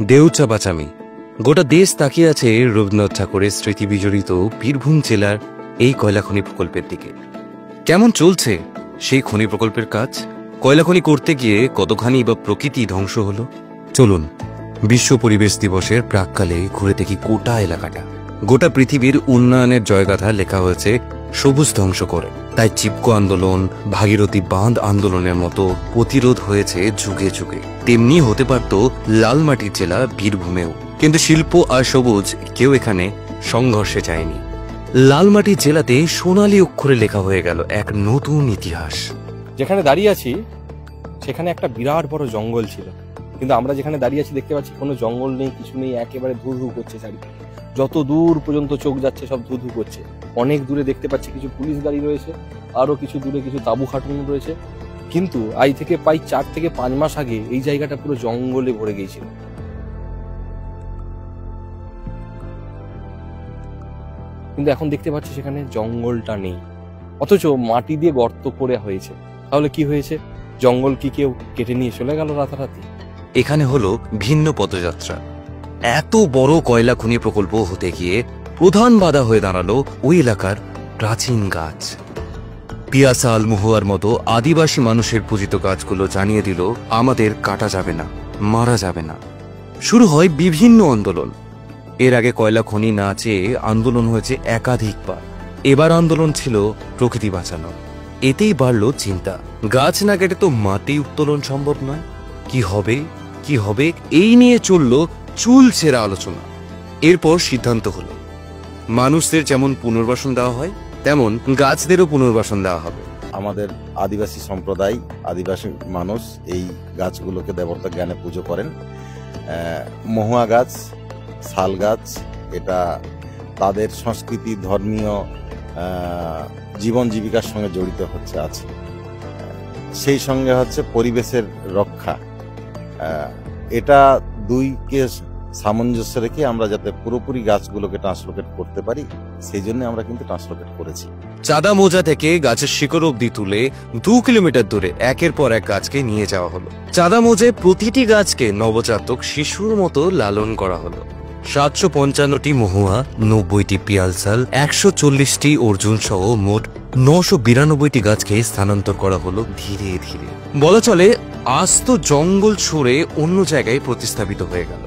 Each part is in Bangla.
দেউচা বাচামি। গোটা দেশ তাকিয়ে আছে রবীন্দ্রনাথ ঠাকুরের স্মৃতি বিজড়িত বীরভূম জেলার এই কয়লা খনি প্রকল্পের দিকে। কেমন চলছে সেই খনি প্রকল্পের কাজ? কয়লা খনি করতে গিয়ে কতখানি বা প্রকৃতি ধ্বংস হলো? চলুন বিশ্ব পরিবেশ দিবসের প্রাককালে ঘুরে দেখি গোটা এলাকাটা। গোটা পৃথিবীর উন্নয়নের জয়গাথা লেখা হয়েছে সবুজ ধ্বংস করে। তাই চিপকো আন্দোলন, ভাগীরথী বাঁধ আন্দোলনের মতো প্রতিরোধ হয়েছে যুগে যুগে। তেমনি হতে পারত লালমাটির জেলা বীরভূমেও, কিন্তু শিল্প আর সবুজ কেউ এখানে সংঘর্ষে যায়নি। লালমাটির জেলাতে সোনালী অক্ষরে লেখা হয়ে গেল এক নতুন ইতিহাস। যেখানে দাঁড়িয়ে আছি সেখানে একটা বিরাট বড় জঙ্গল ছিল, কিন্তু আমরা যেখানে দাঁড়িয়ে আছি দেখতে পাচ্ছি কোনো জঙ্গল নেই, কিছু নেই, একেবারে ধু ধু করছে চারিদিকে। যত দূর পর্যন্ত চোখ যাচ্ছে সব ধু ধু করছে। অনেক দূরে দেখতে পাচ্ছি কিছু পুলিশ গাড়ি রয়েছে, আরো কিছু দূরে কিছু তাঁবু খাটানো রয়েছে। কিন্তু আজ থেকে প্রায় 4 থেকে 5 মাস আগে এই জায়গাটা পুরো জঙ্গলে ভরে গিয়েছিল। কিন্তু এখন দেখতে পাচ্ছি সেখানে জঙ্গলটা নেই, অথচ মাটি দিয়ে গর্ত করে হয়েছে। তাহলে কি হয়েছে? জঙ্গল কি কেউ কেটে নিয়ে চলে গেল রাতারাতি? এখানে হলো ভিন্ন পদযাত্রা। এত বড় কয়লা খনি প্রকল্প হতে গিয়ে প্রধান বাধা হয়ে দাঁড়ালো ওই এলাকার প্রাচীন গাছ। পিয়াসাল, মহুয়ার মতো আদিবাসী মানুষের পূজিত গাছগুলো জানিয়ে দিল আমাদের কাটা যাবে না, মারা যাবে না। শুরু হয় বিভিন্ন আন্দোলন। এর আগে কয়লা খনি না চেয়ে আন্দোলন হয়েছে একাধিকবার। এবার আন্দোলন ছিল প্রকৃতি বাঁচানো। এতেই বাড়ল চিন্তা, গাছ না কেটে তো মাটি উত্তোলন সম্ভব নয়। কি হবে কি হবে এই নিয়ে চলল চুল ছেঁড়া আলোচনা। এরপর সিদ্ধান্ত হলো মানুষদের যেমন পুনর্বাসন দেওয়া হয় তেমন গাছদেরও পুনর্বাসন দেওয়া হবে। আমাদের আদিবাসী সম্প্রদায়, আদিবাসী মানুষ এই গাছগুলোকে দেবতা জ্ঞানে পুজো করেন। মহুয়া গাছ, শাল গাছ, এটা তাদের সংস্কৃতি, ধর্মীয় জীবন জীবিকার সঙ্গে জড়িত আছে। সেই সঙ্গে হচ্ছে পরিবেশের রক্ষা। এটা দুইকে সামঞ্জস্য রেখে আমরা যাতে পুরোপুরি গাছগুলোকে ট্রান্সলোকেট করতে পারি, সেই জন্য আমরা কিন্তু ট্রান্সলোকেট করেছি। চাঁদা মোজা থেকে গাছের শিকড় অব্দি তুলে 2 কিলোমিটার দূরে একের পর এক গাছকে নিয়ে যাওয়া হলো। চাঁদা মোজে প্রতিটি গাছকে নবজাতক শিশুর মতো লালন করা হলো। 755টি মহুয়া, 90টি পিয়ালসাল, 140টি অর্জুন সহ মোট 992টি গাছকে স্থানান্তর করা হলো ধীরে ধীরে। বলা চলে আস্ত জঙ্গল ছড়ে অন্য জায়গায় প্রতিস্থাপিত হয়ে গেল।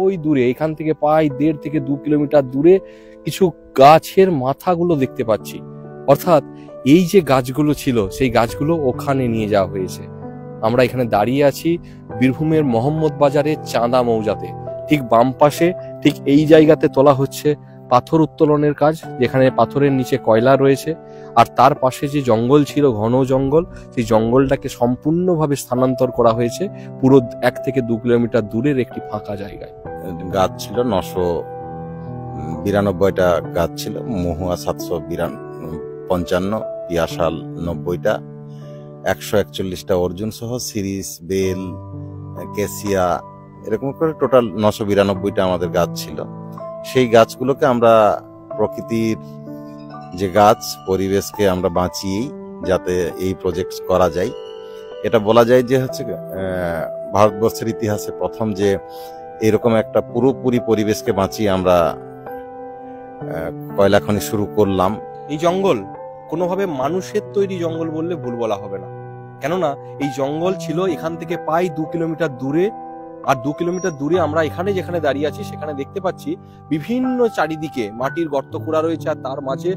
ওই দূরে, এখান থেকে প্রায় 1.5 থেকে 2 কিলোমিটার দূরে কিছু গাছের মাথাগুলো দেখতে পাচ্ছি। অর্থাৎ এই যে গাছগুলো ছিল সেই গাছগুলো ওখানে নিয়ে যাওয়া হয়েছে। আমরা এখানে দাঁড়িয়ে আছি বীরভূমের মোহাম্মদ বাজারের চাঁদা মৌজাতে। ঠিক বাম পাশে, ঠিক এই জায়গাতে তোলা হচ্ছে পাথর উত্তোলনের কাজ, যেখানে পাথরের নিচে কয়লা রয়েছে। আর তার পাশে যে জঙ্গল ছিল, ঘন জঙ্গল, সেই জঙ্গলটাকে সম্পূর্ণভাবে স্থানান্তর করা হয়েছে পুরো 1 থেকে 2 কিলোমিটার দূরের একটি ফাঁকা জায়গায়। গাছ ছিল 992টা গাছ ছিল, মহুয়া 755, পিয়াশাল 90টা, 141টা অর্জুন সহ সিরিজ, বেল, কেসিয়া, এরকম করে টোটাল 992টা আমাদের গাছ ছিল। সেই গাছগুলোকে আমরা প্রকৃতির যে গাছ, পরিবেশকে আমরা বাঁচিয়েই যাতে এই প্রজেক্ট করা যায়। এটা বলা যায় যে হচ্ছে ভারতবর্ষের ইতিহাসে প্রথম যে এরকম একটা পুরোপুরি পরিবেশকে বাঁচিয়ে আমরা কয়লা খনি শুরু করলাম। এই জঙ্গল কোনোভাবে মানুষের তৈরি জঙ্গল বললে ভুল বলা হবে না, কেননা এই জঙ্গল ছিল এখান থেকে প্রায় 2 কিলোমিটার দূরে আর 2 কিলোমিটার দূরে আমরা এখানে যেখানে দাঁড়িয়ে আছি সেখানে দেখতে পাচ্ছি বিভিন্ন চারিদিকে মাটির গর্ত খোঁড়া রয়েছে, আর তার মাঝে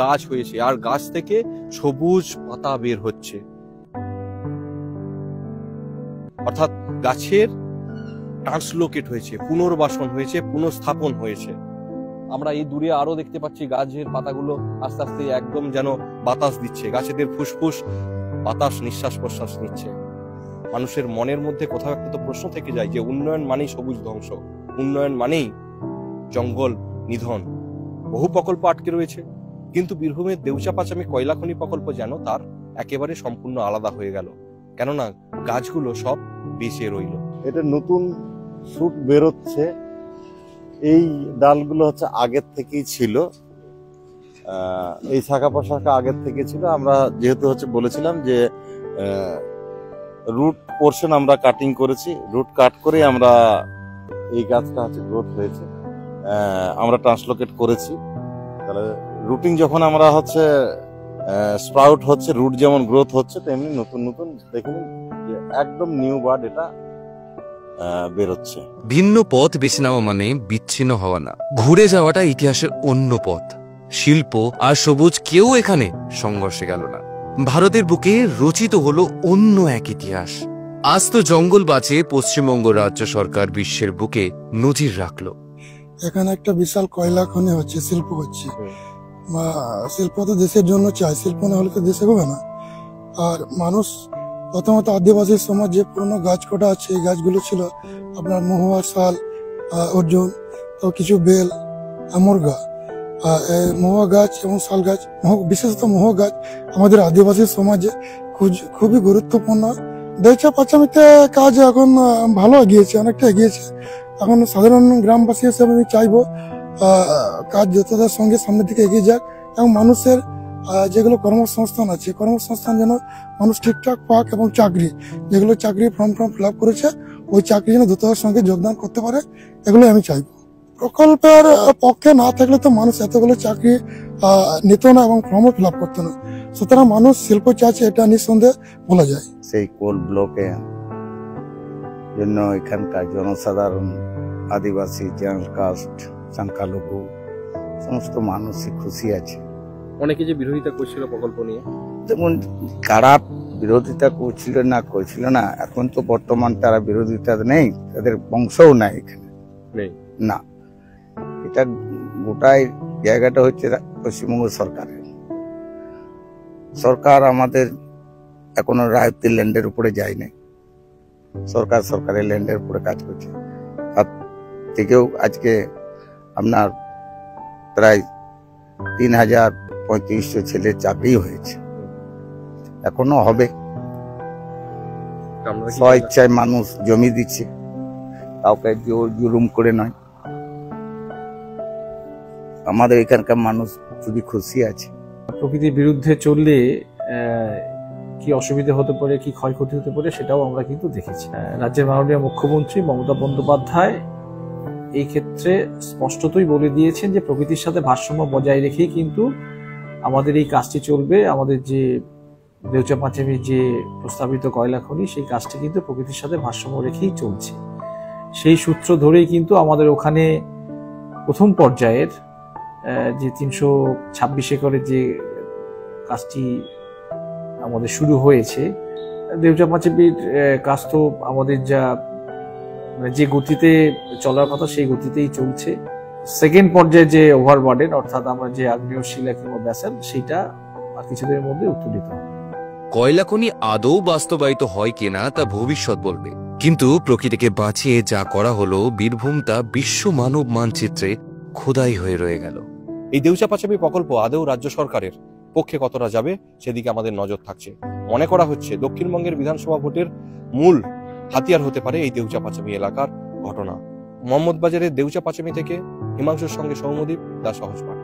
গাছ হয়েছে, আর গাছ থেকে সবুজ পাতা বের হচ্ছে। অর্থাৎ গাছের ট্রান্সলোকেট হয়েছে, পুনর্বাসন হয়েছে, পুনঃস্থাপন হয়েছে। আমরা এই দূরে আরো দেখতে পাচ্ছি গাছের পাতাগুলো আস্তে আস্তে একদম যেন বাতাস দিচ্ছে, গাছেদের ফুসফুস বাতাস নিঃশ্বাস প্রশ্বাস নিচ্ছে। মানুষের মনের মধ্যে কোথাও একটা তো প্রশ্ন থেকে যায় যে উন্নয়ন মানেই সবুজ ধ্বংস, উন্নয়ন মানেই জঙ্গল নিধন। বহু প্রকল্প আটকে রয়েছে, কিন্তু বীরভূমের দেউচা-পাচামি কয়লা খনি প্রকল্প যেন তার একেবারে সম্পূর্ণ আলাদা হয়ে গেল, কেননা গাছগুলো সব বেঁচে রইল। এটা নতুন শুট বেরোচ্ছে, এই ডালগুলো হচ্ছে আগের থেকেই ছিল, এই শাখা প্রশাখা আগের থেকে ছিল। আমরা যেহেতু হচ্ছে বলেছিলাম যে রুট পোর্শন আমরা কাটিং করেছি, রুট কাট করে আমরা এই গাছটা হচ্ছে গ্রোথ হয়েছে, আমরা ট্রান্সলোকেট করেছি। তাহলে রুটিং যখন আমরা হচ্ছে স্প্রাউট হচ্ছে, রুট যেমন গ্রোথ হচ্ছে, তেমনি নতুন নতুন দেখুন যে একদম নিউ বার্ড এটা বেরোচ্ছে। ভিন্ন পথ বেছে নেওয়া মানে বিচ্ছিন্ন হওয়া না, ঘুরে যাওয়াটা ইতিহাসের অন্য পথ। শিল্প আর সবুজ কেউ এখানে সংঘর্ষে গেল না, ভারতের বুকে রচিত হলো অন্য এক ইতিহাস। আজ তো জঙ্গল বাঁচিয়ে পশ্চিমবঙ্গ রাজ্য সরকার বিশ্বের বুকে নজির রাখলো। এখানে একটা বিশাল কয়লা খনি হচ্ছে, শিল্প হচ্ছে। শিল্প তো দেশের জন্য চাই, শিল্প না হলে তো দেশে হবে না। আর মানুষ প্রথমত আদিবাসী সমাজ যে পুরনো গাছ কটা আছে, এই গাছগুলো ছিল আপনার মহুয়া, শাল, অর্জুন, তো কিছু বেল, মুরগা। মহুয়া গাছ এবং শাল গাছ, বিশেষত মহুয়া গাছ আমাদের আদিবাসী সমাজে খুবই গুরুত্বপূর্ণ। দেউচা-পাচামিতে কাজ এখন ভালো এগিয়েছে, অনেকটা এগিয়েছে। এখন সাধারণ গ্রামবাসী হিসেবে আমি চাইবো কাজ যতটার সঙ্গে সামনের দিকে এগিয়ে যাক, এবং মানুষের যেগুলো কর্মসংস্থান আছে, কর্মসংস্থান যেন মানুষ ঠিকঠাক পাক, এবং চাকরি যেগুলো চাকরি ফর্ম ফিল আপ করেছে, ওই চাকরি যেন দ্রুততার সঙ্গে যোগদান করতে পারে, এগুলো আমি চাইবো। প্রকল্পের পক্ষে না থাকলে তো মানুষ এতগুলো চাকরি নিত না এবং ফর্মও ফিল আপ করতো না। সুতরাং মানুষ শিল্প চাইছে, এটা নিঃসন্দেহে বলা যায়। সেই কোল ব্লকে জন্য এখানকার জনসাধারণ, আদিবাসী, জেনারেল কাস্ট, সংখ্যালঘু সমস্ত মানুষই খুশি আছে। অনেকে যে বিরোধিতা করছিল প্রকল্প নিয়ে, যেমন কারা বিরোধিতা করছিল না, এখন তো বর্তমান তারা বিরোধিতা নেই, তাদের বংশও নাই এখানে নেই না। এটা গোটাই জায়গাটা হচ্ছে পশ্চিমবঙ্গ সরকারের। সরকার আমাদের এখনো রায়তের ল্যান্ডের উপরে যায় নাই, সরকারের ল্যান্ডের উপরে কাজ করছে। তার থেকেও আজকে আপনার প্রায় ৩,৩৫০ ছেলের চাকরি হয়েছে, এখনো হবে। স্ব ইচ্ছায় মানুষ জমি দিচ্ছে, কাউকে জুলুম করে নয়। আমাদের এখানকার মানুষ খুবই খুশি আছে। প্রকৃতির বিরুদ্ধে চললে কি অসুবিধা হতে পারে, কি ক্ষয়ক্ষতি হতে পারে, সেটাও আমরা কিন্তু দেখেছি। রাজ্যের মাননীয় মুখ্যমন্ত্রী মমতা বন্দ্যোপাধ্যায় এই ক্ষেত্রে স্পষ্টতই বলে দিয়েছেন যে প্রকৃতির সাথে ভারসাম্য বজায় রেখেই কিন্তু আমাদের এই কাজটি চলবে। আমাদের যে দেউচা-পাচামির যে প্রস্তাবিত কয়লা খনি, সেই কাজটি কিন্তু প্রকৃতির সাথে ভারসাম্য রেখেই চলছে। সেই সূত্র ধরেই কিন্তু আমাদের ওখানে প্রথম পর্যায়ের যে ৩২৬ একরের যে কাজটি আমাদের শুরু হয়েছে, দেউচা-পাচামির কাজ তো আমাদের যে গতিতে চলার কথা সেই গতিতেই চলছে। সেকেন্ড পর্যায়ে যে ওভারবার্ডেন, অর্থাৎ আমরা যে আগ্নেয় শিলা কিংবা ব্যাসাল্ট, সেটা আর কিছুদিনের মধ্যে উত্তোলিত হবে। কয়লা খনি আদৌ বাস্তবায়িত হয় কিনা তা ভবিষ্যৎ বলবে, কিন্তু প্রকৃতিকে বাঁচিয়ে যা করা হলো, বীরভূম তা বিশ্ব মানব মানচিত্রে খোদাই হয়ে রয়ে গেল। এই দেউচা-পাচামি প্রকল্প আদৌ রাজ্য সরকারের পক্ষে কতটা যাবে সেদিকে আমাদের নজর থাকছে। মনে করা হচ্ছে দক্ষিণবঙ্গের বিধানসভা ভোটের মূল হাতিয়ার হতে পারে এই দেউচা-পাচামি এলাকার ঘটনা। মোহাম্মদবাজারের দেউচা-পাচামি থেকে হিমাংশুর সঙ্গে সৌম্যদীপ, দা সহজ বার্তা।